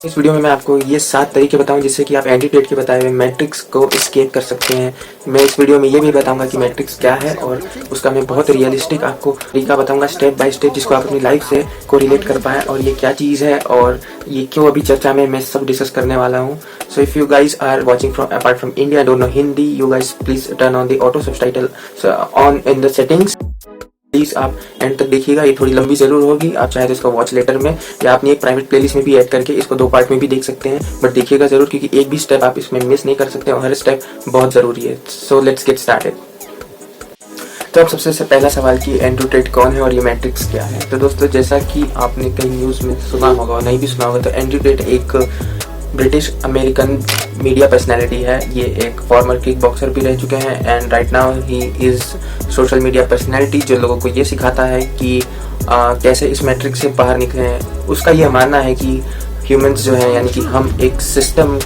इस वीडियो में मैं आपको ये 7 तरीके बताऊं जिससे कि आप एंटीटेट के बताए हुए मैट्रिक्स को एस्केप कर सकते हैं। मैं इस वीडियो में ये भी बताऊंगा कि मैट्रिक्स क्या है और उसका मैं बहुत रियलिस्टिक आपको तरीका बताऊंगा स्टेप बाय स्टेप, जिसको आप अपनी लाइफ से को रिलेट कर पाएं और ये क्या चीज़ है और ये क्यों अभी चर्चा में मैं सब डिस्कस करने वाला हूँ। So if you guys are watching from apart from India, don't know Hindi, you guys please turn on the auto subtitle on in the settings. Please आप एंड तक देखिएगा, ये थोड़ी लंबी जरूर होगी। आप चाहे तो इसको वॉच लेटर में या अपनी एक प्राइवेट प्लेलिस्ट में भी ऐड करके इसको 2 पार्ट में भी देख सकते हैं, बट देखिएगा जरूर क्योंकि एक भी स्टेप आप इसमें मिस नहीं कर सकते और हर स्टेप बहुत जरूरी है। So let's get started. तो अब सबसे पहला सवाल कि एंटीटेट कौन है और ये मैट्रिक्स क्या है। तो दोस्तों, जैसा कि आपने कहीं न्यूज़ में सुना होगा और नहीं भी सुना होगा, तो एंटीटेट एक ब्रिटिश अमेरिकन मीडिया पर्सनैलिटी है। ये एक फॉर्मर किक बॉक्सर भी रह चुके हैं and right now he is social media personality, जो लोगों को ये सिखाता है कि कैसे इस मैट्रिक्स से बाहर निकलें। उसका ये मानना है कि ह्यूमंस जो है, यानी कि हम एक सिस्टम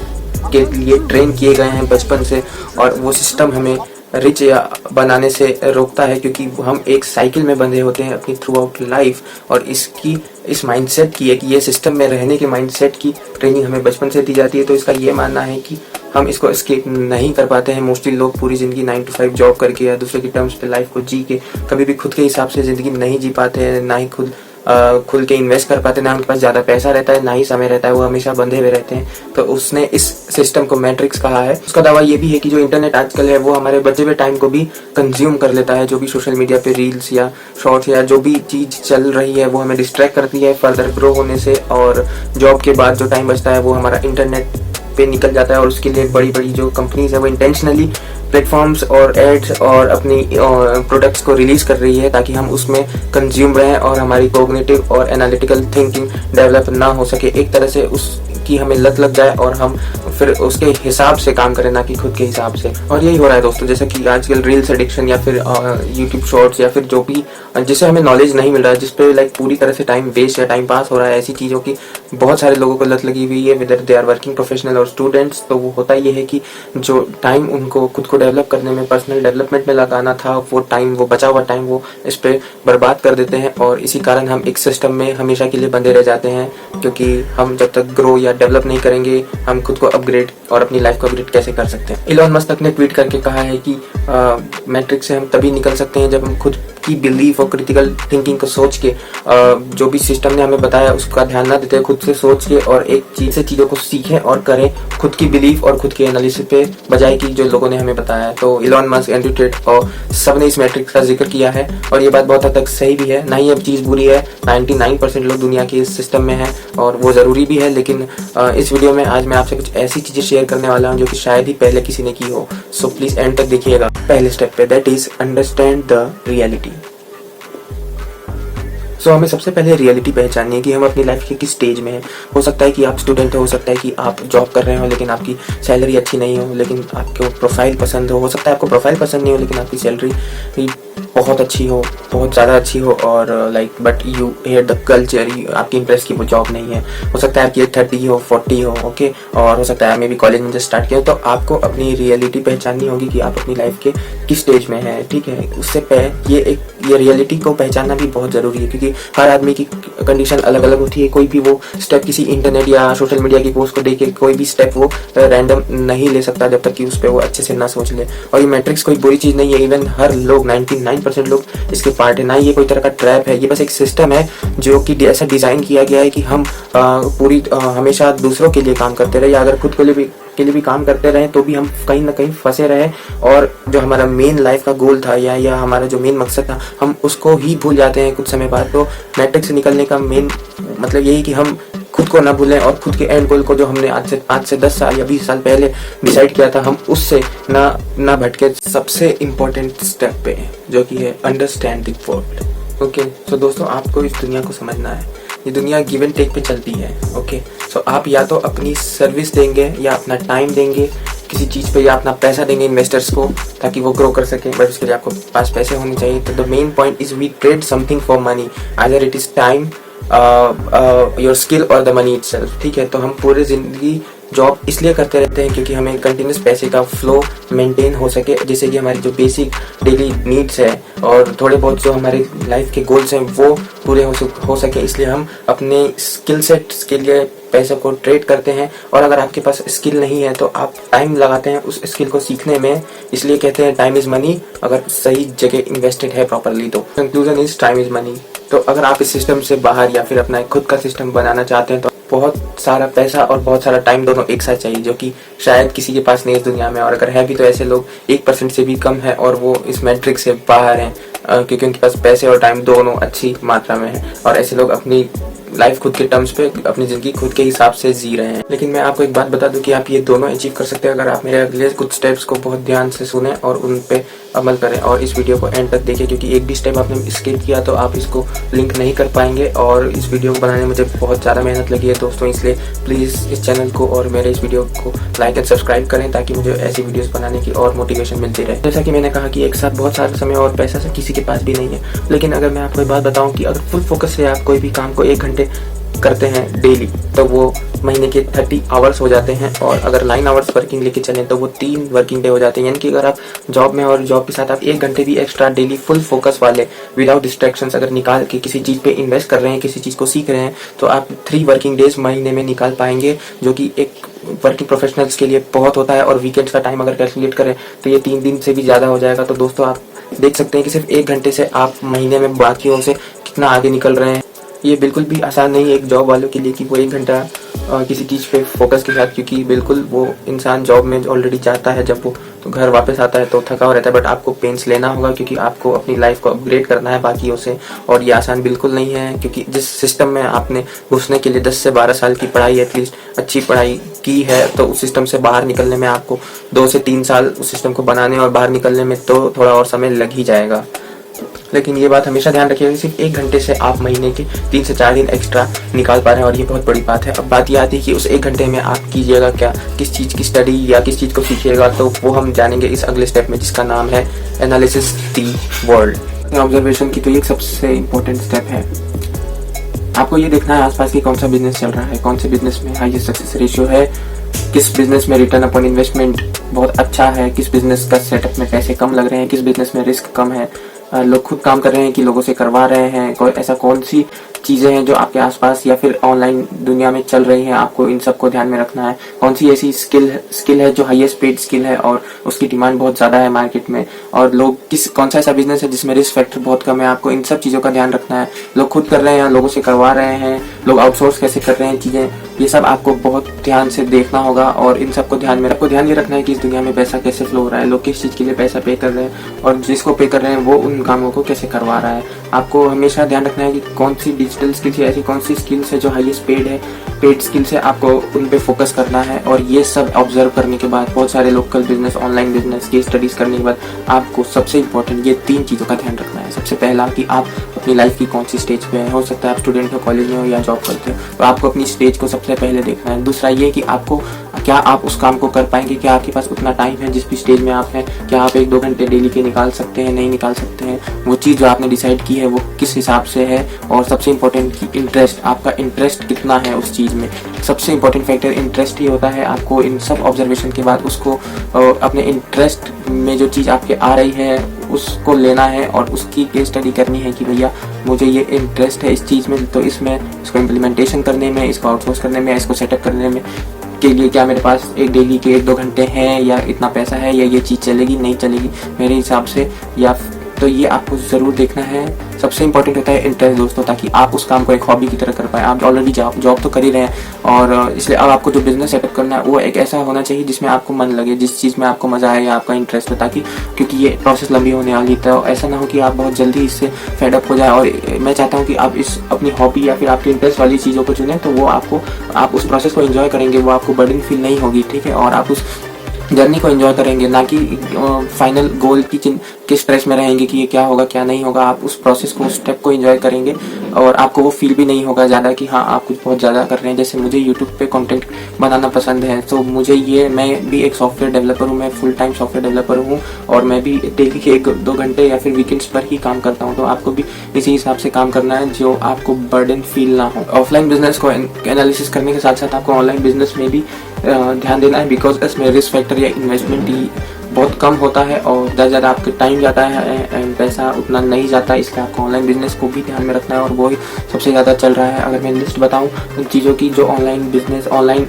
के लिए ट्रेन किए गए हैं बचपन से और वो सिस्टम हमें रिच या बनाने से रोकता है, क्योंकि हम एक साइकिल में बंधे होते हैं अपनी थ्रू आउट लाइफ। और इस माइंडसेट की, एक ये सिस्टम में रहने के माइंडसेट की ट्रेनिंग हमें बचपन से दी जाती है। तो इसका ये मानना है कि हम इसको एस्केप नहीं कर पाते हैं। मोस्टली लोग पूरी ज़िंदगी 9 to 5 जॉब करके या दूसरे की टर्म्स पे लाइफ को जी के कभी भी खुद के हिसाब से ज़िंदगी नहीं जी पाते हैं, ना ही खुल के इन्वेस्ट कर पाते, ना उनके पास ज़्यादा पैसा रहता है, ना ही समय रहता है, वो हमेशा बंधे हुए रहते हैं। तो उसने इस सिस्टम को मैट्रिक्स कहा है। उसका दावा ये भी है कि जो इंटरनेट आजकल है वो हमारे बचे हुए टाइम को भी कंज्यूम कर लेता है। जो भी सोशल मीडिया पे रील्स या शॉर्ट्स या जो भी चीज़ चल रही है वो हमें डिस्ट्रैक्ट करती है फर्दर ग्रो होने से, और जॉब के बाद जो टाइम बचता है वो हमारा इंटरनेट पे निकल जाता है। और उसके लिए बड़ी बड़ी जो कंपनीज है वो इंटेंशनली प्लेटफॉर्म्स और एड्स और अपनी प्रोडक्ट्स को रिलीज कर रही है ताकि हम उसमें कंज्यूम रहें और हमारी कोग्निटिव और एनालिटिकल थिंकिंग डेवलप ना हो सके। एक तरह से उसकी हमें लत लग जाए और हम फिर उसके हिसाब से काम करें, ना कि खुद के हिसाब से। और यही हो रहा है दोस्तों, जैसे कि आजकल रील्स एडिक्शन या फिर यूट्यूब शॉर्ट्स या फिर जो भी जिससे हमें नॉलेज नहीं मिल रहा है, जिसपे लाइक पूरी तरह से टाइम वेस्ट या टाइम पास हो रहा है, ऐसी चीज़ों की बहुत सारे लोगों को लत लगी हुई है, whether they are working professional और स्टूडेंट्स। तो वो होता ये है कि जो टाइम उनको खुद को डेवलप करने में, पर्सनल डेवलपमेंट में लगाना था, वो टाइम, वो बचा हुआ टाइम वो इस पर बर्बाद कर देते हैं। और इसी कारण हम एक सिस्टम में हमेशा के लिए बंधे रह जाते हैं, क्योंकि हम जब तक ग्रो या डेवलप नहीं करेंगे हम खुद को अपग्रेड और अपनी लाइफ को अपग्रेड कैसे कर सकते हैं। इलॉन मस्क ने ट्वीट करके कहा है कि मैट्रिक्स से हम तभी निकल सकते हैं जब हम खुद की बिलीफ और क्रिटिकल थिंकिंग को सोच के, जो भी सिस्टम ने हमें बताया उसका ध्यान ना देते, खुद से सोच के और एक चीज से चीज़ों को सीखें और करें खुद की बिलीफ और खुद के एनालिसिस पे, बजाय कि जो लोगों ने हमें बताया है। तो इलॉन मस्क, एंटीटेट और सब ने इस मैट्रिक्स का जिक्र किया है और ये बात बहुत हद तक सही भी है। ना ही अब चीज़ बुरी है, 99% लोग दुनिया के इस सिस्टम में हैं और वो ज़रूरी भी है। लेकिन इस वीडियो में आज मैं आपसे कुछ ऐसी चीज़ें शेयर करने वाला हूँ जो कि शायद ही पहले किसी ने की हो। सो प्लीज़ एंड तक देखिएगा। पहले स्टेप पे, that is understand the reality. हमें सबसे पहले रियलिटी पहचाननी है कि हम अपनी लाइफ के किस स्टेज में हैं। हो सकता है कि आप स्टूडेंट हो सकता है कि आप जॉब कर रहे हो लेकिन आपकी सैलरी अच्छी नहीं हो, लेकिन आपको प्रोफाइल पसंद हो सकता है आपको प्रोफाइल पसंद नहीं हो लेकिन आपकी सैलरी बहुत अच्छी हो, बहुत ज़्यादा अच्छी हो, और like but you hate the culture, आपकी इंटरेस्ट की वो जॉब नहीं है। हो सकता है आपकी एज 30 हो, 40 हो, ओके, और हो सकता है मे बी कॉलेज में जस्ट स्टार्ट किया। तो आपको अपनी रियलिटी पहचाननी होगी कि आप अपनी लाइफ के किस स्टेज में हैं, ठीक है। उससे पहले ये रियलिटी को पहचानना भी बहुत ज़रूरी है, क्योंकि हर आदमी की कंडीशन अलग अलग होती है। कोई भी वो स्टेप किसी इंटरनेट या सोशल मीडिया की पोस्ट को देख के कोई भी स्टेप वो रैंडम नहीं ले सकता जब तक कि उस पर वो अच्छे से ना सोच ले। और ये मैट्रिक्स कोई बुरी चीज़ नहीं है, इवन हर लोग 99% लोग इसके पार्ट है। ना ये कोई तरह का ट्रैप है, ये बस एक सिस्टम है जो कि ऐसा डिज़ाइन किया गया है कि हम हमेशा दूसरों के लिए काम करते रहे या अगर खुद के लिए भी काम करते रहे तो भी हम कहीं ना कहीं फंसे रहे और जो हमारा मेन लाइफ का गोल था या हमारा जो मेन मकसद था हम उसको ही भूल जाते हैं कुछ समय बाद। तो मैट्रिक्स से निकलने का मेन मतलब यही कि हम खुद को ना भूलें और खुद के एंड गोल को जो हमने आज से 10 साल या 20 साल पहले डिसाइड किया था हम उससे ना भटके। सबसे इम्पोर्टेंट स्टेप पे जो कि है अंडरस्टैंड द वर्ल्ड। ओके, सो दोस्तों, आपको इस दुनिया को समझना है। ये दुनिया गिव एंड टेक पे चलती है। ओके, सो आप या तो अपनी सर्विस देंगे या अपना टाइम देंगे किसी चीज़ पे, या अपना पैसा देंगे इन्वेस्टर्स को ताकि वो ग्रो कर सकें, बट उसके लिए आपको पास पैसे होने चाहिए। तो the main point is we trade something for money, either it is time, your skill और द मनी इटसेल्फ, ठीक है। तो हम पूरी जिंदगी जॉब इसलिए करते रहते हैं क्योंकि हमें कंटिन्यूस पैसे का फ्लो मेंटेन हो सके, जिससे कि हमारी जो बेसिक डेली नीड्स है और थोड़े बहुत जो हमारे लाइफ के गोल्स हैं वो पूरे हो सके। इसलिए हम अपने स्किल सेट्स के लिए पैसे को ट्रेड करते हैं। और अगर आपके पास स्किल नहीं है तो आप टाइम लगाते हैं उस स्किल को सीखने में, इसलिए कहते हैं टाइम इज़ मनी, अगर सही जगह इन्वेस्टेड है प्रॉपरली तो। Conclusion is time is money. तो अगर आप इस सिस्टम से बाहर या फिर अपना खुद का सिस्टम बनाना चाहते हैं तो बहुत सारा पैसा और बहुत सारा टाइम दोनों एक साथ चाहिए, जो कि शायद किसी के पास नहीं है इस दुनिया में। और अगर है भी तो ऐसे लोग 1% से भी कम है और वो इस मैट्रिक्स से बाहर हैं, क्योंकि उनके पास पैसे और टाइम दोनों अच्छी मात्रा में है। और ऐसे लोग अपनी लाइफ खुद के टर्म्स पे, अपनी ज़िंदगी खुद के हिसाब से जी रहे हैं। लेकिन मैं आपको एक बात बता दूं कि आप ये दोनों अचीव कर सकते हैं अगर आप मेरे अगले कुछ स्टेप्स को बहुत ध्यान से सुने और उन पे अमल करें और इस वीडियो को एंड तक देखें, क्योंकि एक भी स्टेप आपने स्किप किया तो आप इसको लिंक नहीं कर पाएंगे। और इस वीडियो को बनाने में मुझे बहुत ज़्यादा मेहनत लगी है दोस्तों, इसलिए प्लीज़ इस चैनल को और मेरे इस वीडियो को लाइक एंड सब्सक्राइब करें ताकि मुझे ऐसी वीडियोस बनाने की और मोटिवेशन मिलती रहे। जैसा कि मैंने कहा कि एक साथ बहुत सारा समय और पैसा से किसी के पास भी नहीं है, लेकिन अगर मैं आपको एक बात बताऊँ कि अगर फुल फोकस से आप कोई भी काम को 1 घंटे करते हैं डेली तो वो महीने के 30 आवर्स हो जाते हैं। और अगर 9 आवर्स वर्किंग लेके चलें तो वो 3 वर्किंग डे हो जाते हैं। यानी कि अगर आप जॉब में और जॉब के साथ आप 1 घंटे भी एक्स्ट्रा डेली फुल फोकस वाले विदाउट डिस्ट्रैक्शंस अगर निकाल के किसी चीज़ पे इन्वेस्ट कर रहे हैं, किसी चीज़ को सीख रहे हैं, तो आप 3 वर्किंग डेज महीने में निकाल पाएंगे, जो कि एक वर्किंग प्रोफेशनल्स के लिए बहुत होता है। और वीकेंड्स का टाइम अगर कैलकुलेट करें तो ये 3 दिन से भी ज़्यादा हो जाएगा। तो दोस्तों आप देख सकते हैं कि सिर्फ 1 घंटे से आप महीने में बाकियों से कितना आगे निकल रहे हैं। ये बिल्कुल भी आसान नहीं है एक जॉब वालों के लिए कि वो 1 घंटा किसी चीज़ पे फोकस के साथ, क्योंकि बिल्कुल वो इंसान जॉब में ऑलरेडी जाता है, जब वो तो घर वापस आता है तो थका हुआ रहता है। बट आपको पेंस लेना होगा क्योंकि आपको अपनी लाइफ को अपग्रेड करना है बाकियों से, और ये आसान बिल्कुल नहीं है। क्योंकि जिस सिस्टम में आपने घुसने के लिए 10 से 12 साल की पढ़ाई, एटलीस्ट अच्छी पढ़ाई की है, तो उस सिस्टम से बाहर निकलने में आपको 2 से 3 साल उस सिस्टम को बनाने और बाहर निकलने में तो थोड़ा और समय लग ही जाएगा। लेकिन ये बात हमेशा ध्यान रखिएगा कि सिर्फ 1 घंटे से आप महीने के 3 से 4 दिन एक्स्ट्रा निकाल पा रहे हैं, और ये बहुत बड़ी बात है। अब बात ये आती है कि उस 1 घंटे में आप कीजिएगा क्या, किस चीज़ की स्टडी या किस चीज़ को सीखिएगा, तो वो हम जानेंगे इस अगले स्टेप में, जिसका नाम है एनालिसिस द वर्ल्ड। ऑब्जर्वेशन की तो ये सबसे इम्पोर्टेंट स्टेप है। आपको ये देखना है आसपास की कौन सा बिजनेस चल रहा है, कौन से बिजनेस में हाईएस्ट सक्सेस रेशियो है, किस बिजनेस में रिटर्न अपॉन इन्वेस्टमेंट बहुत अच्छा है, किस बिजनेस का सेटअप में पैसे कम लग रहे हैं, किस बिजनेस में रिस्क कम है, लोग खुद काम कर रहे हैं कि लोगों से करवा रहे हैं, कोई ऐसा कौन सी चीज़ें हैं जो आपके आसपास या फिर ऑनलाइन दुनिया में चल रही हैं, आपको इन सब को ध्यान में रखना है। कौन सी ऐसी स्किल है जो हाईएस्ट पेड स्किल है और उसकी डिमांड बहुत ज़्यादा है मार्केट में, और लोग कौन सा ऐसा बिजनेस है जिसमें रिस्क फैक्टर बहुत कम है, आपको इन सब चीज़ों का ध्यान रखना है। लोग खुद कर रहे हैं, लोगों से करवा रहे हैं, लोग आउटसोर्स कैसे कर रहे हैं चीज़ें, ये सब आपको बहुत ध्यान से देखना होगा। और इन सबको ध्यान में आपको ध्यान ये रखना है कि इस दुनिया में पैसा कैसे फ्लो हो रहा है, लोग किस चीज़ के लिए पैसा पे कर रहे हैं, और जिसको पे कर रहे हैं वो उन कामों को कैसे करवा रहा है। आपको हमेशा ध्यान रखना है कि कौन सी डिजिटल स्किल्स या ऐसी कौन सी स्किल्स है जो हाईएस्ट पेड स्किल्स है, आपको उन पे फोकस करना है। और ये सब ऑब्जर्व करने के बाद, बहुत सारे लोकल बिजनेस, ऑनलाइन बिजनेस की स्टडीज करने के बाद, आपको सबसे इंपॉर्टेंट ये 3 चीज़ों का ध्यान रखना है। सबसे पहला कि आप अपनी लाइफ की कौन सी स्टेज पे है, हो सकता है आप स्टूडेंट हो, कॉलेज में हो या जॉब करते हो, तो आपको अपनी स्टेज को सबसे पहले देखना है। दूसरा ये कि आपको क्या आप उस काम को कर पाएंगे, क्या आपके पास उतना टाइम है जिस भी स्टेज में आप हैं, क्या आप 1-2 घंटे डेली के निकाल सकते हैं, नहीं निकाल सकते हैं, वो चीज़ जो आपने डिसाइड की है वो किस हिसाब से है। और सबसे इंपॉर्टेंट कि इंटरेस्ट, आपका इंटरेस्ट कितना है उस चीज़ में। सबसे इंपॉर्टेंट फैक्टर इंटरेस्ट ही होता है। आपको इन सब ऑब्जर्वेशन के बाद उसको अपने इंटरेस्ट में जो चीज़ आपके आ रही है उसको लेना है और उसकी केस स्टडी करनी है कि भैया मुझे ये इंटरेस्ट है इस चीज़ में, तो इसमें इसको इम्प्लीमेंटेशन करने में, इसको आउटसोर्स करने में, इसको सेटअप करने में के लिए क्या मेरे पास एक डेली के 1-2 घंटे हैं, या इतना पैसा है, या ये चीज़ चलेगी नहीं चलेगी मेरे हिसाब से, या तो ये आपको ज़रूर देखना है। सबसे इंपॉर्टेंट होता है इंटरेस्ट दोस्तों, ताकि आप उस काम को एक हॉबी की तरह कर पाए। आप ऑलरेडी जॉब तो कर ही रहे हैं, और इसलिए अब आपको जो बिजनेस सेटअप करना है वो एक ऐसा होना चाहिए जिसमें आपको मन लगे, जिस चीज़ में आपको मज़ा आए या आपका इंटरेस्ट हो, ताकि क्योंकि ये प्रोसेस लंबी होने वाली, तो ऐसा ना हो कि आप बहुत जल्दी इससे फेडअप हो जाए। और मैं चाहता हूँ कि आप इस अपनी हॉबी या फिर आपके इंटरेस्ट वाली चीज़ों को चुनें, तो वो आप उस प्रोसेस को एंजॉय करेंगे, वो आपको बर्डन फील नहीं होगी, ठीक है। और आप उस जर्नी को एंजॉय करेंगे, ना कि फाइनल गोल की स्ट्रेस में रहेंगे कि ये क्या होगा क्या नहीं होगा। आप उस प्रोसेस को, उस स्टेप को एंजॉय करेंगे, और आपको वो फील भी नहीं होगा ज़्यादा कि हाँ आप कुछ बहुत ज़्यादा कर रहे हैं। जैसे मुझे यूट्यूब पे कंटेंट बनाना पसंद है, तो मैं भी एक सॉफ्टवेयर डेवलपर हूँ, मैं फुल टाइम सॉफ्टवेयर डेवलपर हूँ, और मैं भी डेली के 1-2 घंटे या फिर वीकेंड्स पर ही काम करता हूँ। तो आपको भी इसी हिसाब से काम करना है जो आपको बर्डन फील ना हो। ऑफलाइन बिजनेस को एनालिसिस करने के साथ साथ आपको ऑनलाइन बिजनेस में भी ध्यान देना है, बिकॉज इसमें रिस्क फैक्टर या इन्वेस्टमेंट बहुत कम होता है और ज़्यादा आपका टाइम जाता है एंड पैसा उतना नहीं जाता, इसलिए आपको ऑनलाइन बिजनेस को भी ध्यान में रखना है और वो ही सबसे ज़्यादा चल रहा है। अगर मैं लिस्ट बताऊं उन चीज़ों की जो ऑनलाइन बिजनेस ऑनलाइन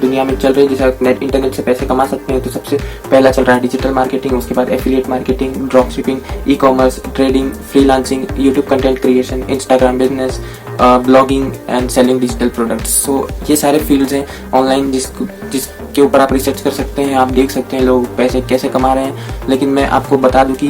दुनिया में चल रही है, जैसे नेट इंटरनेट से पैसे कमा सकते हैं, तो सबसे पहला चल रहा है डिजिटल मार्केटिंग, उसके बाद affiliate marketing, drop shipping, e commerce, trading, freelancing, YouTube content creation, Instagram business, blogging and selling digital products. So ये सारे फील्ड्स हैं ऑनलाइन जिसके ऊपर आप रिसर्च कर सकते हैं, आप देख सकते हैं लोग पैसे कैसे कमा रहे हैं। लेकिन मैं आपको बता दूं कि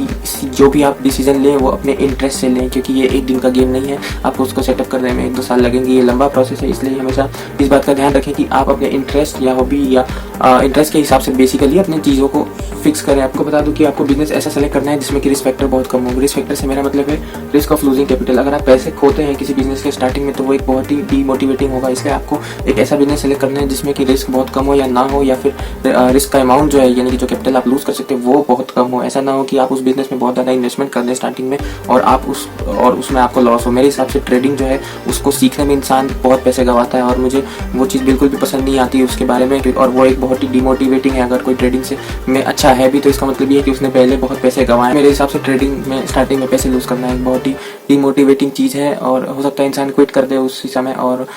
जो भी आप डिसीजन लें वो अपने इंटरेस्ट से लें, क्योंकि ये एक दिन का गेम नहीं है, आपको उसको सेटअप करने में 1-2 साल लगेंगे, ये लंबा प्रोसेस है। इसलिए हमेशा इस बात का ध्यान रखें कि आप अपने इंटरेस्ट या हॉबी या इंटरेस्ट के हिसाब से बेसिकली अपनी चीज़ों को फिक्स करें। आपको बता दूं कि आपको बिजनेस ऐसा सेलेक्ट करना है जिसमें कि रिस्क फैक्टर बहुत कम हो। रिस्क फैक्टर से मेरा मतलब है रिस्क ऑफ लूजिंग कैपिटल। अगर आप पैसे खोते हैं किसी बिजनेस के स्टार्टिंग में तो वो एक बहुत ही डीमोटिवेटिंग होगा, इसलिए आपको एक ऐसा बिजनेस सेलेक्ट करना है जिसमें कि रिस्क बहुत कम हो या ना हो, या फिर रिस्क का अमाउंट जो है यानी कि जो कैपिटल आप लूज कर सकते हैं वो बहुत कम हो। ऐसा ना हो कि आप उस बिजनेस में बहुत ज़्यादा इन्वेस्टमेंट कर दें स्टार्टिंग में और उसमें आपको लॉस हो। मेरे हिसाब से ट्रेडिंग जो है उसको सीखने में इंसान बहुत पैसे गंवाता है और मुझे वो चीज़ बिल्कुल भी पसंद नहीं आती है उसके बारे में, और वो एक बहुत ही डिमोटिवेटिंग है। अगर कोई ट्रेडिंग से में अच्छा है भी तो इसका मतलब ये है कि उसने पहले बहुत पैसे गंवाए। मेरे हिसाब से ट्रेडिंग में स्टार्टिंग में पैसे लूज करना एक बहुत ही डिमोटिवेटिंग चीज़ है और हो सकता है इंसान क्विट कर दे उसी समय, और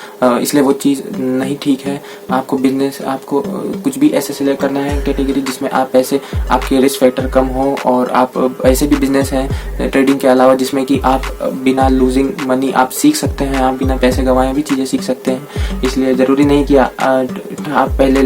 इसलिए वो चीज़ नहीं ठीक है। आपको बिजनेस आपको कुछ भी ऐसे सिलेक्ट करना है कैटेगरी जिसमें आप पैसे आपके रिस्क फैक्टर कम हो, और आप ऐसे भी बिजनेस हैं ट्रेडिंग के अलावा जिसमें कि आप बिना लूजिंग मनी आप सीख सकते हैं, आप बिना पैसे गंवाए भी चीज़ें सीख सकते हैं। इसलिए ज़रूरी नहीं कि आप पहले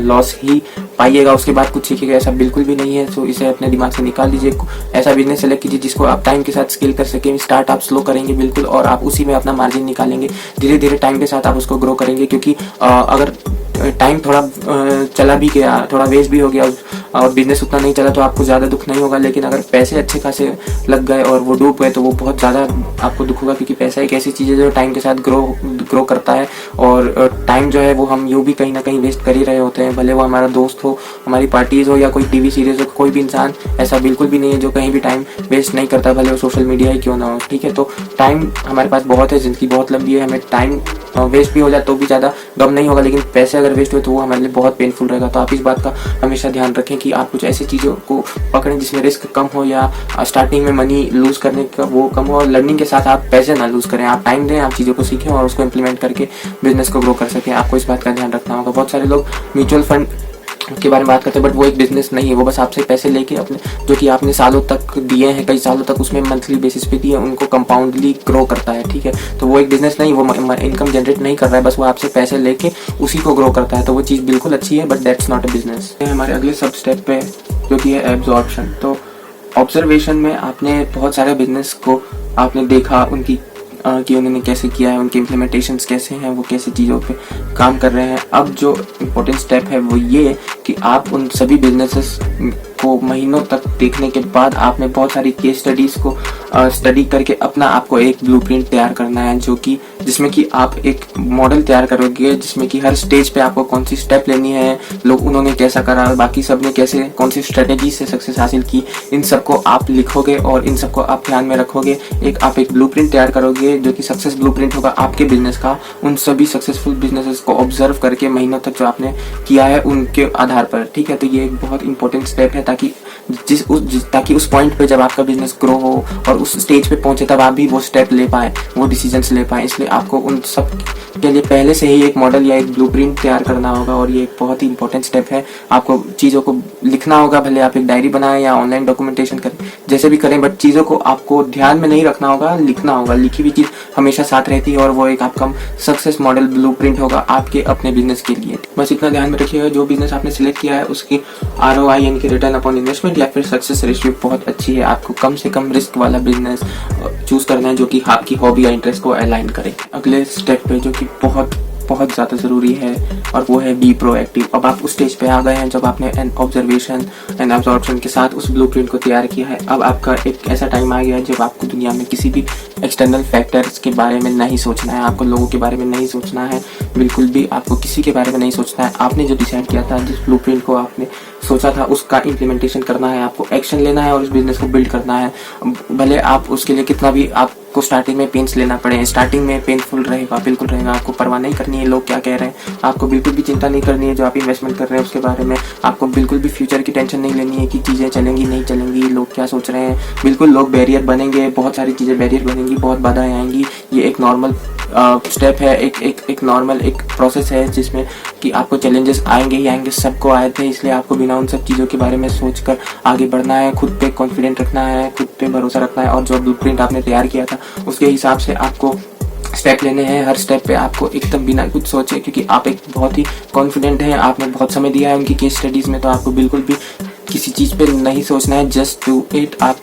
लॉस ही पाइएगा उसके बाद कुछ सीखिएगा, ऐसा बिल्कुल भी नहीं है। सो इसे अपने दिमाग से निकाल दीजिए। ऐसा बिजनेस सेलेक्ट कीजिए जिसको आप टाइम के साथ स्केल कर सकें। स्टार्ट आप स्लो करेंगे बिल्कुल और आप उसी में अपना मार्जिन निकालेंगे, धीरे धीरे टाइम के साथ आप उसको ग्रो करेंगे। क्योंकि अगर टाइम थोड़ा चला भी गया, थोड़ा वेस्ट भी हो गया और बिजनेस उतना नहीं चला तो आपको ज़्यादा दुख नहीं होगा। लेकिन अगर पैसे अच्छे खासे लग गए और वो डूब गए तो वो बहुत ज़्यादा आपको दुख होगा, क्योंकि पैसा एक ऐसी चीज़ है जो टाइम के साथ ग्रो करता है। और टाइम जो है वो हम यूँ भी कहीं ना कहीं वेस्ट कर ही रहे होते हैं, भले वो हमारा दोस्त हो, हमारी पार्टीज़ हो या कोई टीवी सीरीज़ हो। कोई भी इंसान ऐसा बिल्कुल भी नहीं है जो कहीं भी टाइम वेस्ट नहीं करता, भले वो सोशल मीडिया ही क्यों ना हो। ठीक है, तो टाइम हमारे पास बहुत है, ज़िंदगी बहुत लंबी है, हमें टाइम वेस्ट भी हो जाए तो भी ज़्यादा गम नहीं होगा, लेकिन पैसे अगर वेस्ट हुए तो वो हमारे लिए बहुत पेनफुल रहेगा। तो आप इस बात का हमेशा ध्यान रखें कि आप कुछ ऐसी चीज़ों को पकड़ें जिसमें रिस्क कम हो या स्टार्टिंग में मनी लूज करने का वो कम हो, और लर्निंग के साथ आप पैसे ना लूज करें। आप टाइम दें, आप चीज़ों को सीखें और उसको इम्प्लीमेंट करके बिजनेस को ग्रो कर सकें। आपको इस बात का ध्यान रखना होगा। बहुत सारे लोग म्यूचुअल फंड के बारे में बात करते हैं, बट वो एक बिजनेस नहीं है, वो बस आपसे पैसे लेके अपने जो कि आपने सालों तक दिए हैं, कई सालों तक उसमें मंथली बेसिस पे दिए, उनको कंपाउंडली ग्रो करता है। ठीक है, तो वो एक बिजनेस नहीं, वो इनकम जनरेट नहीं कर रहा है, बस वो आपसे पैसे लेके उसी को ग्रो करता है। तो वो चीज़ बिल्कुल अच्छी है, but that's not a business. हमारे अगले सब स्टेप पे जो कि है एब्जॉर्प्शन। तो ऑब्जर्वेशन में आपने बहुत सारे बिजनेस को आपने देखा, उनकी कि उन्होंने कैसे किया है, उनके इम्प्लीमेंटेशंस कैसे हैं, वो कैसे चीज़ों पे काम कर रहे हैं। अब जो इम्पोर्टेंट स्टेप है वो ये कि आप उन सभी बिजनेसेस को महीनों तक देखने के बाद आपने बहुत सारी केस स्टडीज़ को स्टडी करके अपना आपको एक ब्लूप्रिंट तैयार करना है, जो कि जिसमें कि आप एक मॉडल तैयार करोगे जिसमें कि हर स्टेज पे आपको कौन सी स्टेप लेनी है, लोग उन्होंने कैसा करा, बाकी सब ने कैसे कौन सी स्ट्रेटेजी से सक्सेस हासिल की, इन सबको आप लिखोगे और इन सबको आप ध्यान में रखोगे। आप एक ब्लूप्रिंट तैयार करोगे जो कि सक्सेस ब्लूप्रिंट होगा आपके बिजनेस का, उन सभी सक्सेसफुल बिजनेसेस को ऑब्जर्व करके महीनों तक जो आपने किया है उनके आधार पर। ठीक है, तो ये एक बहुत इंपॉर्टेंट स्टेप है ताकि उस पॉइंट पे जब आपका बिजनेस ग्रो हो और उस स्टेज पे पहुंचे तब आप भी वो स्टेप ले पाए, वो डिसीजंस ले पाए। इसलिए आपको उन सब के लिए पहले से ही एक मॉडल या एक ब्लूप्रिंट तैयार करना होगा, और ये एक बहुत ही इंपॉर्टेंट स्टेप है। आपको चीज़ों को लिखना होगा, भले आप एक डायरी बनाएं या ऑनलाइन डॉक्यूमेंटेशन करें, जैसे भी करें, बट चीज़ों को आपको ध्यान में नहीं रखना होगा, लिखना होगा। लिखी हुई चीज़ हमेशा साथ रहती है और वो एक आपका सक्सेस मॉडल ब्लूप्रिंट होगा आपके अपने बिजनेस के लिए। बस इतना ध्यान में रखिएगा, जो बिजनेस आपने सिलेक्ट किया है उसकी ROI यानी कि रिटर्न अपॉन इन्वेस्टमेंट या फिर सक्सेस रेशियो बहुत अच्छी है। आपको कम से कम रिस्क वाला बिजनेस चूज करना है जो कि आपकी हॉबी या इंटरेस्ट को अलाइन करे। अगले स्टेप पे जो कि बहुत ज़्यादा ज़रूरी है और वो है बी प्रोएक्टिव। अब आप उस स्टेज पे आ गए हैं जब आपने एन ऑब्जर्वेशन एंड एब्जॉर्प्शन के साथ उस ब्लूप्रिंट को तैयार किया है। अब आपका एक ऐसा टाइम आ गया है जब आपको दुनिया में किसी भी एक्सटर्नल फैक्टर्स के बारे में नहीं सोचना है, आपको लोगों के बारे में नहीं सोचना है, बिल्कुल भी आपको किसी के बारे में नहीं सोचना है। आपने जो डिसाइड किया था, जिस ब्लूप्रिंट को आपने सोचा था, उसका इम्प्लीमेंटेशन करना है, आपको एक्शन लेना है और उस बिजनेस को बिल्ड करना है। भले आप उसके लिए कितना भी आप आपको स्टार्टिंग में पेन्स लेना पड़े, स्टार्टिंग में पेनफुल रहेगा, बिल्कुल रहेगा। आपको परवाह नहीं करनी है लोग क्या कह रहे हैं, आपको बिल्कुल भी चिंता नहीं करनी है जो आप इन्वेस्टमेंट कर रहे हैं उसके बारे में। आपको बिल्कुल भी फ्यूचर की टेंशन नहीं लेनी है कि चीज़ें चलेंगी नहीं चलेंगी, लोग क्या सोच रहे हैं। बिल्कुल लोग बैरियर बनेंगे, बहुत सारी चीज़ें बैरियर बनेंगी, बहुत बाधाएं आएंगी। ये एक नॉर्मल स्टेप है, एक नॉर्मल एक प्रोसेस है जिसमें कि आपको चैलेंजेस आएंगे ही आएंगे, सबको आए थे। इसलिए आपको बिना उन सब चीज़ों के बारे में सोचकर आगे बढ़ना है, खुद पे कॉन्फिडेंट रखना है, खुद पे भरोसा रखना है और जो ब्लूप्रिंट आपने तैयार किया था उसके हिसाब से आपको स्टेप लेने हैं। हर स्टेप पे आपको एकदम बिना कुछ सोचे, क्योंकि आप एक बहुत ही कॉन्फिडेंट हैं, आपने बहुत समय दिया है उनकी केस स्टडीज़ में, तो आपको बिल्कुल भी किसी चीज़ पे नहीं सोचना है, जस्ट डू इट। आप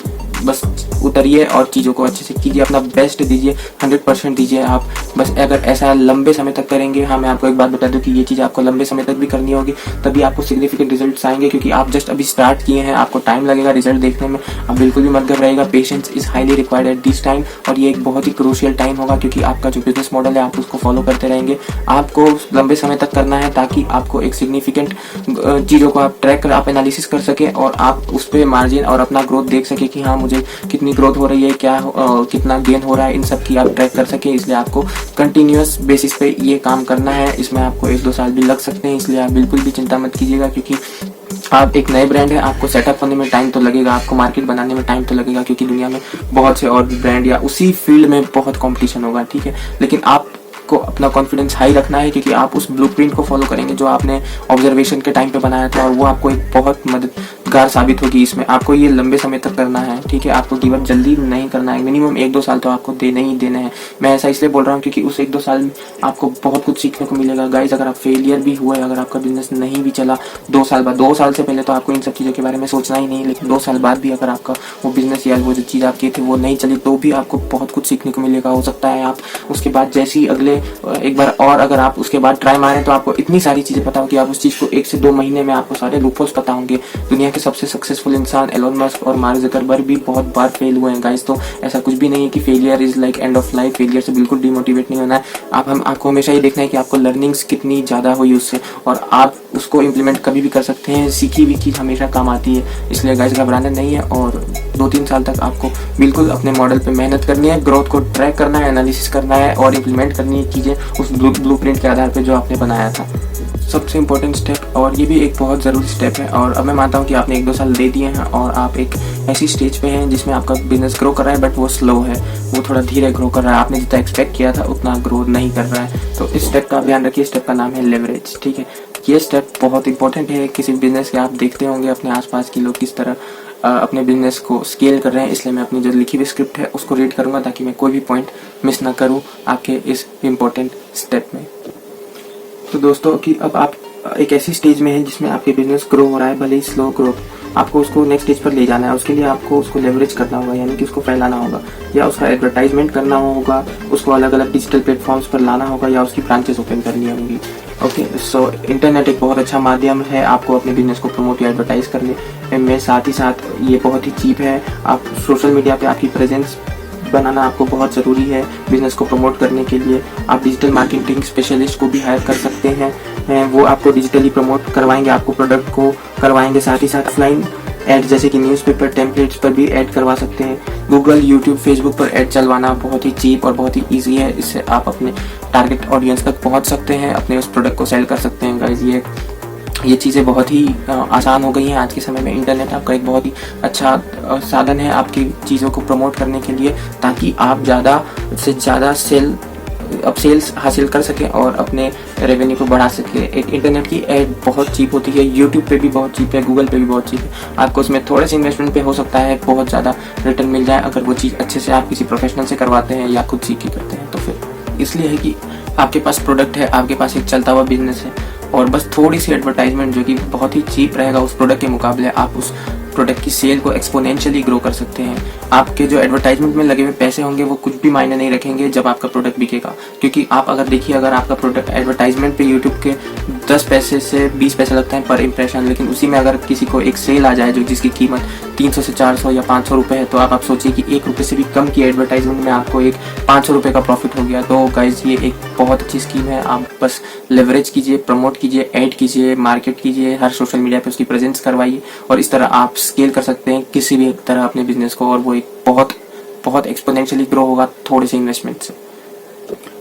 बस उतरिए और चीज़ों को अच्छे से कीजिए, अपना बेस्ट दीजिए, 100% दीजिए आप। बस अगर ऐसा लंबे समय तक करेंगे, हाँ मैं आपको एक बात बता दूं कि ये चीज़ आपको लंबे समय तक भी करनी होगी, तभी आपको सिग्निफिकेंट रिजल्ट्स आएंगे, क्योंकि आप जस्ट अभी स्टार्ट किए हैं, आपको टाइम लगेगा रिजल्ट देखने में। आप बिल्कुल भी मत घबराइएगा, patience is highly required at this time, और ये एक बहुत ही क्रूशियल टाइम होगा, क्योंकि आपका जो बिजनेस मॉडल है आप उसको फॉलो करते रहेंगे। आपको लंबे समय तक करना है ताकि आपको एक सिग्निफिकेंट चीज़ों को आप ट्रैक कर, आप एनालिसिस कर सकें और आप उस पर मार्जिन और अपना ग्रोथ देख सके कि हाँ मुझे कितनी ग्रोथ हो रही है, क्या कितना गेन हो रहा है, इन सब की आप ट्रैक कर सके। इसलिए आपको कंटिन्यूअस बेसिस पे ये काम करना है। इसमें आपको 1-2 साल भी लग सकते हैं, इसलिए आप बिल्कुल भी चिंता मत कीजिएगा, क्योंकि आप एक नए ब्रांड है, आपको सेटअप होने में टाइम तो लगेगा, आपको मार्केट बनाने में टाइम तो लगेगा, क्योंकि दुनिया में बहुत से और भी ब्रांड या उसी फील्ड में बहुत कंपटीशन होगा, ठीक है। लेकिन आपको अपना कॉन्फिडेंस हाई रखना है, क्योंकि आप उस ब्लूप्रिंट को फॉलो करेंगे जो आपने ऑब्जर्वेशन के टाइम पे बनाया था, और वो आपको एक बहुत मददगार साबित होगी। इसमें आपको ये लंबे समय तक करना है, ठीक है। आपको गिव अप जल्दी नहीं करना है, मिनिमम 1-2 साल तो आपको देने ही देने हैं। मैं ऐसा इसलिए बोल रहा हूँ क्योंकि उस 1-2 साल में आपको बहुत कुछ सीखने को मिलेगा। गाइज, अगर आप फेलियर भी हुए, अगर आपका बिजनेस नहीं भी चला 2 साल बाद, 2 साल से पहले तो आपको इन सब चीज़ों के बारे में सोचना ही नहीं, लेकिन 2 साल बाद भी अगर आपका वो बिजनेस या वो जो चीज़ आपकी थी वो नहीं चली, तो भी आपको बहुत कुछ सीखने को मिलेगा। हो सकता है आप उसके बाद जैसे ही अगले एक बार और अगर आप उसके बाद ट्राई मारें तो आपको इतनी सारी चीज़ें पता होगी, आप उस चीज़ को 1 से 2 महीने में आपको सारे लूपहोल्स पता होंगे। दुनिया के सबसे सक्सेसफुल इंसान एलोन मस्क और मार्क ज़करबर्ग भी बहुत बार फेल हुए हैं गाइस। तो ऐसा कुछ भी नहीं है कि failure is like end of life. Failure से बिल्कुल डिमोटिवेट नहीं होना है। आपको हमेशा ये देखना है कि आपको लर्निंग्स कितनी ज़्यादा हुई उससे, और आप उसको इम्प्लीमेंट कभी भी कर सकते हैं। सीखी हुई चीज़ हमेशा काम आती है, इसलिए गाइस घबराना नहीं है। और 2-3 साल तक आपको बिल्कुल अपने मॉडल पे मेहनत करनी है, ग्रोथ को ट्रैक करना है, एनालिसिस करना है और इम्प्लीमेंट करनी है चीज़ें उस ब्लूप्रिंट के आधार पे जो आपने बनाया था। सबसे इम्पोर्टेंट स्टेप, और ये भी एक बहुत ज़रूरी स्टेप है, और अब मैं मानता हूँ कि आपने 1-2 साल दे दिए हैं और आप एक ऐसी स्टेज पे हैं जिसमें आपका बिजनेस ग्रो कर रहा है, बट वो स्लो है, वो थोड़ा धीरे ग्रो कर रहा है। आपने जितना एक्सपेक्ट किया था उतना ग्रो नहीं कर रहा है। तो इस स्टेप का ध्यान रखिए। स्टेप का नाम है लेवरेज, ठीक है। ये स्टेप बहुत इंपॉर्टेंट है किसी बिजनेस के। आप देखते होंगे अपने आसपास के लोग किस तरह अपने बिजनेस को स्केल कर रहे हैं, इसलिए मैं अपनी जो लिखी हुई स्क्रिप्ट है उसको रीड करूँगा ताकि मैं कोई भी पॉइंट मिस ना करूँ आपके इस इम्पोर्टेंट स्टेप में। तो दोस्तों कि अब आप एक ऐसी स्टेज में हैं जिसमें आपके बिजनेस ग्रो हो रहा है, भले ही स्लो ग्रोथ, आपको उसको नेक्स्ट स्टेज पर ले जाना है। उसके लिए आपको उसको लेवरेज करना होगा, यानी कि उसको फैलाना होगा, या उसका एडवर्टाइजमेंट करना होगा, उसको अलग अलग डिजिटल प्लेटफॉर्म्स पर लाना होगा, या उसकी ब्रांचेस ओपन करनी होंगी। ओके, सो इंटरनेट एक बहुत अच्छा माध्यम है आपको अपने बिजनेस को प्रमोट या एडवर्टाइज करने में। साथ ही साथ ये बहुत ही चीप है। आप सोशल मीडिया पे आपकी प्रेजेंस बनाना आपको बहुत ज़रूरी है बिजनेस को प्रमोट करने के लिए। आप डिजिटल मार्केटिंग स्पेशलिस्ट को भी हायर कर सकते हैं, वो आपको डिजिटली प्रमोट करवाएंगे, आपको प्रोडक्ट को करवाएंगे। साथ ही साथ ऑफलाइन ऐड जैसे कि न्यूज़पेपर टेम्पलेट्स पर भी ऐड करवा सकते हैं। गूगल, यूट्यूब, फेसबुक पर ऐड चलवाना बहुत ही चीप और बहुत ही ईजी है। इससे आप अपने टारगेट ऑडियंस तक पहुँच सकते हैं, अपने उस प्रोडक्ट को सेल कर सकते हैं। गाइस, ये चीज़ें बहुत ही आसान हो गई हैं आज के समय में। इंटरनेट आपका एक बहुत ही अच्छा साधन है आपकी चीज़ों को प्रमोट करने के लिए, ताकि आप ज़्यादा से ज़्यादा सेल्स हासिल कर सकें और अपने रेवेन्यू को बढ़ा सकें। एक इंटरनेट की ऐड बहुत चीप होती है, यूट्यूब पे भी बहुत चीप है, गूगल पे भी बहुत चीप है। आपको उसमें थोड़े से इन्वेस्टमेंट पे हो सकता है बहुत ज़्यादा रिटर्न मिल जाए, अगर वो चीज़ अच्छे से आप किसी प्रोफेशनल से करवाते हैं या खुद सीख के करते हैं। तो फिर इसलिए है कि आपके पास प्रोडक्ट है, आपके पास एक चलता हुआ बिजनेस है, और बस थोड़ी सी एडवर्टाइजमेंट जो कि बहुत ही चीप रहेगा उस प्रोडक्ट के मुकाबले, आप उस प्रोडक्ट की सेल को एक्सपोनेंशियली ग्रो कर सकते हैं। आपके जो एडवर्टाइजमेंट में लगे हुए पैसे होंगे वो कुछ भी मायने नहीं रखेंगे जब आपका प्रोडक्ट बिकेगा। क्योंकि आप अगर देखिए, अगर आपका प्रोडक्ट एडवर्टाइजमेंट पे यूट्यूब के 10 पैसे से 20 पैसे लगते हैं पर इम्प्रेशन, लेकिन उसी में अगर किसी को एक सेल आ जाए जो जिसकी कीमत 300 से 400 या 500 रुपये है, तो आप सोचिए कि 1 रुपये से भी कम की एडवर्टाइजमेंट में आपको एक 500 रुपये का प्रॉफिट हो गया। तो गाइज, ये एक बहुत अच्छी स्कीम है। आप बस लेवरेज कीजिए, प्रमोट कीजिए, ऐड कीजिए, मार्केट कीजिए, हर सोशल मीडिया पे उसकी प्रेजेंस करवाइए, और इस तरह आप स्केल कर सकते हैं किसी भी तरह अपने बिजनेस को, और वो एक बहुत बहुत एक्सपोनेंशियली ग्रो होगा थोड़े से इन्वेस्टमेंट से।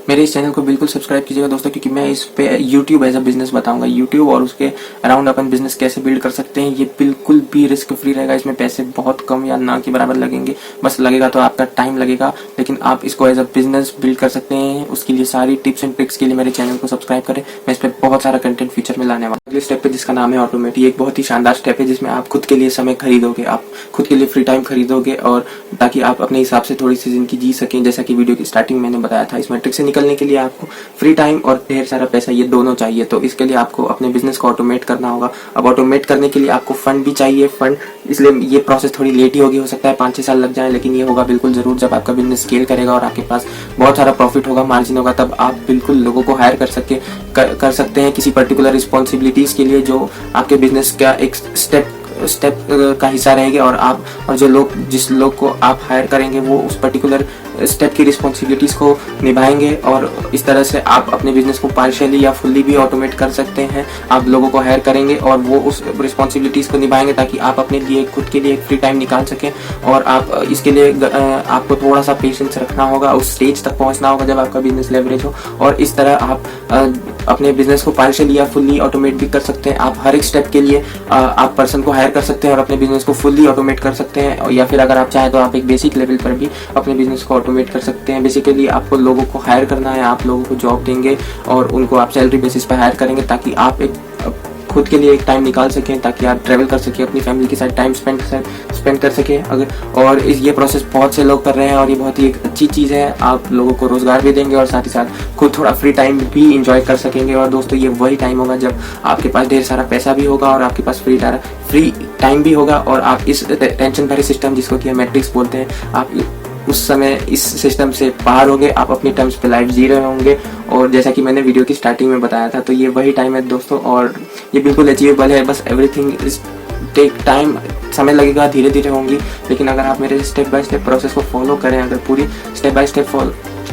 मेरे इस चैनल को बिल्कुल सब्सक्राइब कीजिएगा दोस्तों, क्योंकि मैं इस पे यूट्यूब एज अ बिजनेस बताऊंगा। यूट्यूब और उसके अराउंड अपन बिजनेस कैसे बिल्ड कर सकते हैं, ये बिल्कुल भी रिस्क फ्री रहेगा। इसमें पैसे बहुत कम या ना के बराबर लगेंगे, बस लगेगा तो आपका टाइम लगेगा, लेकिन आप इसको एज अ बिजनेस बिल्ड कर सकते हैं। उसके लिए सारी टिप्स एंड ट्रिक्स के लिए मेरे चैनल को सब्सक्राइब करें। मैं इस पर बहुत सारा कंटेंट फ्यूचर में लाने वाला हूं। अगले स्टेप पे जिसका नाम है ऑटोमेट, ये एक बहुत ही शानदार स्टेप है जिसमें आप खुद के लिए समय खरीदोगे, आप खुद के लिए फ्री टाइम खरीदोगे, और ताकि आप अपने हिसाब से थोड़ी सी जिंदगी जी सकें। जैसा कि वीडियो की स्टार्टिंग मैंने बताया था, इस मैट्रिक्स से निकलने के लिए आपको फ्री टाइम और ढेर सारा पैसा, ये दोनों चाहिए। तो इसके लिए आपको अपने बिजनेस को ऑटोमेट करना होगा। अब ऑटोमेट करने के लिए आपको फंड भी चाहिए। फंड इसलिए ये प्रोसेस थोड़ी लेट ही होगी, हो सकता है 5-6 साल लग जाए, लेकिन ये होगा बिल्कुल जरूर जब आपका बिजनेस स्केल करेगा और आपके पास बहुत सारा प्रॉफिट होगा, मार्जिन होगा, तब आप बिल्कुल लोगों को हायर कर सकते हैं किसी पर्टिकुलर रिस्पॉन्सिबिलिटीज के लिए जो आपके बिजनेस का एक स्टेप का हिस्सा रहेंगे। और जिस लोग को आप हायर करेंगे वो उस पर्टिकुलर स्टेप की रिस्पॉन्सिबिलिटीज को निभाएंगे, और इस तरह से आप अपने बिजनेस को पार्शियली या फुल्ली भी ऑटोमेट कर सकते हैं। आप लोगों को हायर करेंगे और वो उस रिस्पॉन्सिबिलिटीज को निभाएंगे ताकि आप अपने लिए खुद के लिए फ्री टाइम निकाल सकें। और आप इसके लिए आपको थोड़ा सा पेशेंस रखना होगा, उस स्टेज तक पहुंचना होगा जब आपका बिजनेस लेवरेज हो, और इस तरह आप अपने बिजनेस को पार्शियली या फुल्ली ऑटोमेट भी कर सकते हैं। आप हर एक स्टेप के लिए आप पर्सन को हायर कर सकते हैं और अपने बिजनेस को फुल्ली ऑटोमेट कर सकते हैं, या फिर अगर आप चाहें तो आप एक बेसिक लेवल पर भी अपने बिजनेस को ऑटोमेट कर सकते हैं। बेसिकली आपको लोगों को हायर करना है, आप लोगों को जॉब देंगे और उनको आप सैलरी बेसिस पर हायर करेंगे ताकि आप एक खुद के लिए एक टाइम निकाल सकें, ताकि आप ट्रैवल कर सकें, अपनी फैमिली के साथ टाइम स्पेंड कर सकें। और ये प्रोसेस बहुत से लोग कर रहे हैं और ये बहुत ही एक अच्छी चीज़ है। आप लोगों को रोजगार भी देंगे और साथ ही साथ खुद थोड़ा फ्री टाइम भी इंजॉय कर सकेंगे। और दोस्तों ये वही टाइम होगा जब आपके पास ढेर सारा पैसा भी होगा और आपके पास फ्री टाइम भी होगा, और आप इस टेंशन भरे सिस्टम जिसको कि मैट्रिक्स बोलते हैं, आप उस समय इस सिस्टम से बाहर होंगे, आप अपनी टर्म्स पे लाइफ जी रहे होंगे। और जैसा कि मैंने वीडियो की स्टार्टिंग में बताया था, तो ये वही टाइम है दोस्तों, और ये बिल्कुल अचीवेबल है। बस एवरीथिंग इज टेक टाइम, समय लगेगा, धीरे धीरे होंगी, लेकिन अगर आप मेरे स्टेप बाय स्टेप प्रोसेस को फॉलो करें, अगर पूरी स्टेप बाय स्टेप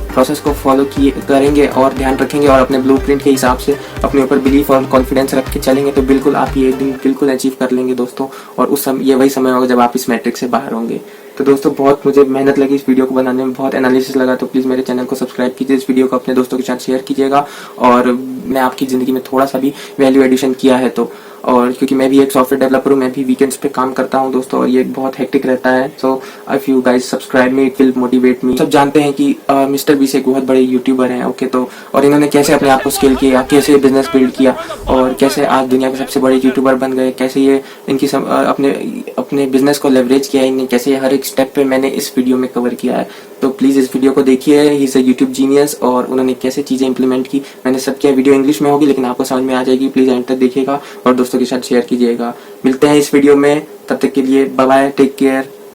प्रोसेस को फॉलो करेंगे और ध्यान रखेंगे और अपने ब्लूप्रिंट के हिसाब से अपने ऊपर बिलीफ और कॉन्फिडेंस रख के चलेंगे, तो बिल्कुल आप ये एक दिन बिल्कुल अचीव कर लेंगे दोस्तों। और उस समय ये वही समय होगा जब आप इस मैट्रिक्स से बाहर होंगे। तो दोस्तों बहुत मुझे मेहनत लगी इस वीडियो को बनाने में, बहुत एनालिसिस लगा, तो प्लीज़ मेरे चैनल को सब्सक्राइब कीजिए, इस वीडियो को अपने दोस्तों के साथ शेयर कीजिएगा। और मैं आपकी ज़िंदगी में थोड़ा सा भी वैल्यू एडिशन किया है तो, और क्योंकि मैं भी एक सॉफ्टवेयर डेवलपर हूँ, मैं भी वीकेंड्स पे काम करता हूँ दोस्तों, और ये बहुत हेक्टिक रहता है। सो if you guys subscribe me, it will motivate me. सब जानते हैं कि मिस्टर बीस एक बहुत बड़े यूट्यूबर हैं, ओके, तो और इन्होंने कैसे अपने आप को स्केल किया, कैसे बिजनेस बिल्ड किया, और कैसे आज दुनिया के सबसे बड़े यूट्यूबर बन गए, कैसे ये इनकी अपने बिजनेस को लेवरेज किया इन्हें, कैसे हर एक स्टेप पे मैंने इस वीडियो में कवर किया है। तो प्लीज़ इस वीडियो को देखिए, he is a YouTube genius, और उन्होंने कैसे चीज़ें इंप्लीमेंट की मैंने सब किया। वीडियो इंग्लिश में होगी लेकिन आपको समझ में आ जाएगी, प्लीज़ एंड तक देखिएगा और दोस्तों के साथ शेयर कीजिएगा। मिलते हैं इस वीडियो में, तब तक के लिए बाय बाय, टेक केयर।